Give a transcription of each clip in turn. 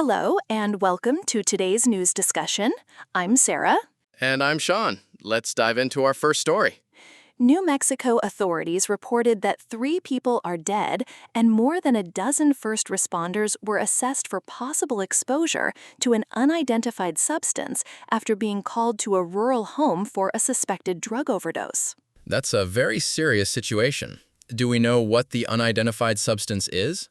Hello, and welcome to today's news discussion. I'm Sarah. And I'm Sean. Let's dive into our first story. New Mexico authorities reported that 3 people are dead and more than a dozen first responders were assessed for possible exposure to an unidentified substance after being called to a rural home for a suspected drug overdose. That's a very serious situation. Do we know what the unidentified substance is?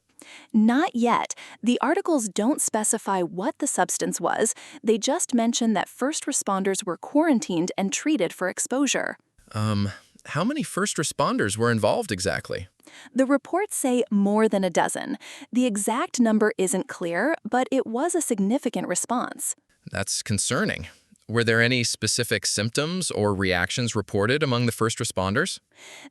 Not yet. The articles don't specify what the substance was, they just mention that first responders were quarantined and treated for exposure. How many first responders were involved exactly? The reports say more than a dozen. The exact number isn't clear, but it was a significant response. That's concerning. Were there any specific symptoms or reactions reported among the first responders?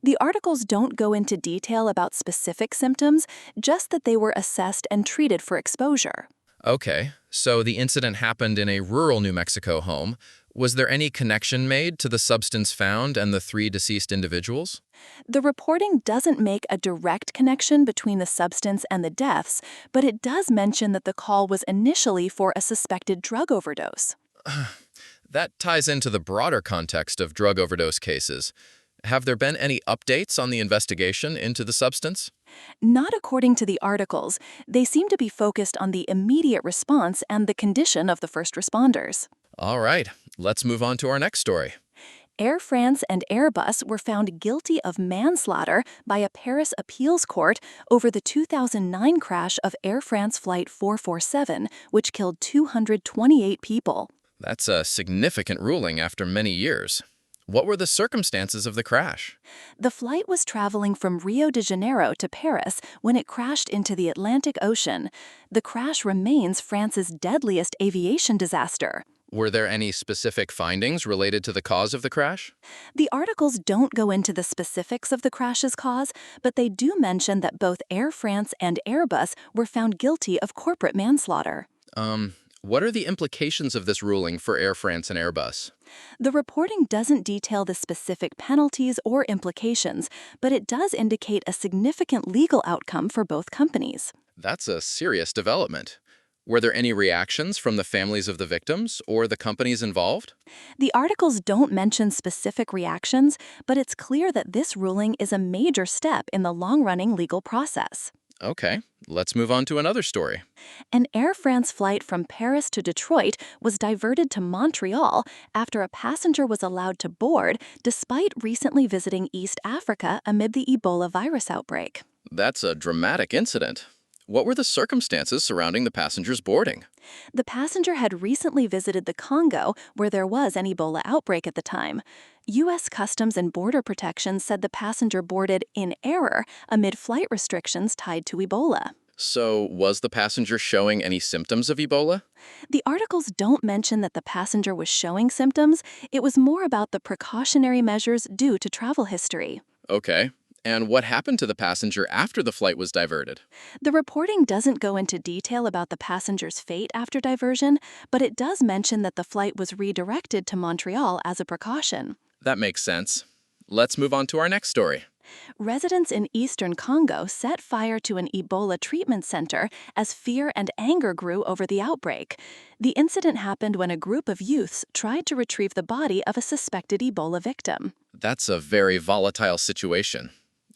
The articles don't go into detail about specific symptoms, just that they were assessed and treated for exposure. Okay, so the incident happened in a rural New Mexico home. Was there any connection made to the substance found and the 3 deceased individuals? The reporting doesn't make a direct connection between the substance and the deaths, but it does mention that the call was initially for a suspected drug overdose. That ties into the broader context of drug overdose cases. Have there been any updates on the investigation into the substance? Not according to the articles. They seem to be focused on the immediate response and the condition of the first responders. All right, let's move on to our next story. Air France and Airbus were found guilty of manslaughter by a Paris appeals court over the 2009 crash of Air France Flight 447, which killed 228 people. That's a significant ruling after many years. What were the circumstances of the crash? The flight was traveling from Rio de Janeiro to Paris when it crashed into the Atlantic Ocean. The crash remains France's deadliest aviation disaster. Were there any specific findings related to the cause of the crash? The articles don't go into the specifics of the crash's cause, but they do mention that both Air France and Airbus were found guilty of corporate manslaughter. What are the implications of this ruling for Air France and Airbus? The reporting doesn't detail the specific penalties or implications, but it does indicate a significant legal outcome for both companies. That's a serious development. Were there any reactions from the families of the victims or the companies involved? The articles don't mention specific reactions, but it's clear that this ruling is a major step in the long-running legal process. Okay, let's move on to another story. An Air France flight from Paris to Detroit was diverted to Montreal after a passenger was allowed to board despite recently visiting East Africa amid the Ebola virus outbreak. That's a dramatic incident. What were the circumstances surrounding the passenger's boarding? The passenger had recently visited the Congo, where there was an Ebola outbreak at the time. U.S. Customs and Border Protection said the passenger boarded in error amid flight restrictions tied to Ebola. So, was the passenger showing any symptoms of Ebola? The articles don't mention that the passenger was showing symptoms. It was more about the precautionary measures due to travel history. Okay. And what happened to the passenger after the flight was diverted? The reporting doesn't go into detail about the passenger's fate after diversion, but it does mention that the flight was redirected to Montreal as a precaution. That makes sense. Let's move on to our next story. Residents in eastern Congo set fire to an Ebola treatment center as fear and anger grew over the outbreak. The incident happened when a group of youths tried to retrieve the body of a suspected Ebola victim. That's a very volatile situation.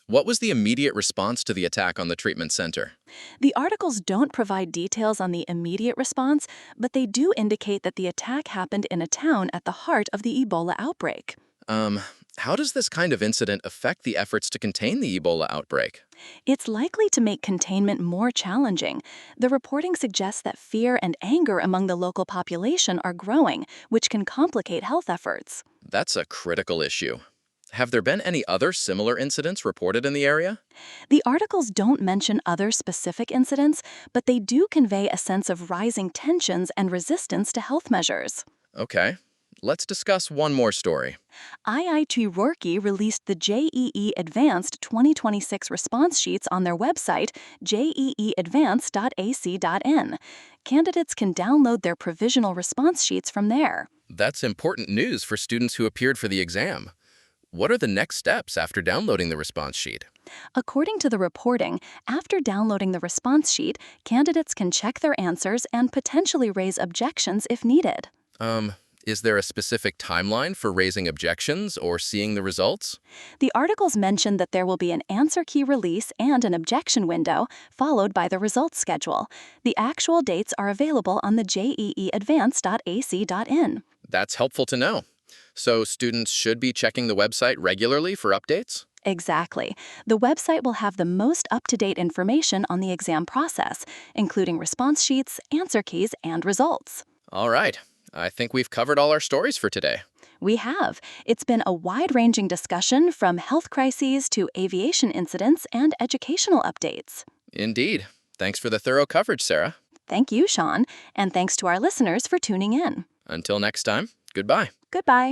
What was the immediate response to the attack on the treatment center? The articles don't provide details on the immediate response, but they do indicate that the attack happened in a town at the heart of the Ebola outbreak. How does this kind of incident affect the efforts to contain the Ebola outbreak? It's likely to make containment more challenging. The reporting suggests that fear and anger among the local population are growing, which can complicate health efforts. That's a critical issue. Have there been any other similar incidents reported in the area? The articles don't mention other specific incidents, but they do convey a sense of rising tensions and resistance to health measures. Okay, let's discuss one more story. IIT Roorkee released the JEE Advanced 2026 response sheets on their website, jeeadvance.ac.in. Candidates can download their provisional response sheets from there. That's important news for students who appeared for the exam. what are the next steps after downloading the response sheet? According to the reporting, after downloading the response sheet, candidates can check their answers and potentially raise objections if needed. Is there a specific timeline for raising objections or seeing the results? The articles mention that there will be an answer key release and an objection window, followed by the results schedule. The actual dates are available on the jeeadvance.ac.in. That's helpful to know. So students should be checking the website regularly for updates? Exactly. The website will have the most up-to-date information on the exam process, including response sheets, answer keys, and results. All right. I think we've covered all our stories for today. We have. It's been a wide-ranging discussion from health crises to aviation incidents and educational updates. Indeed. Thanks for the thorough coverage, Sarah. Thank you, Sean, and thanks to our listeners for tuning in. Until next time, goodbye. Goodbye.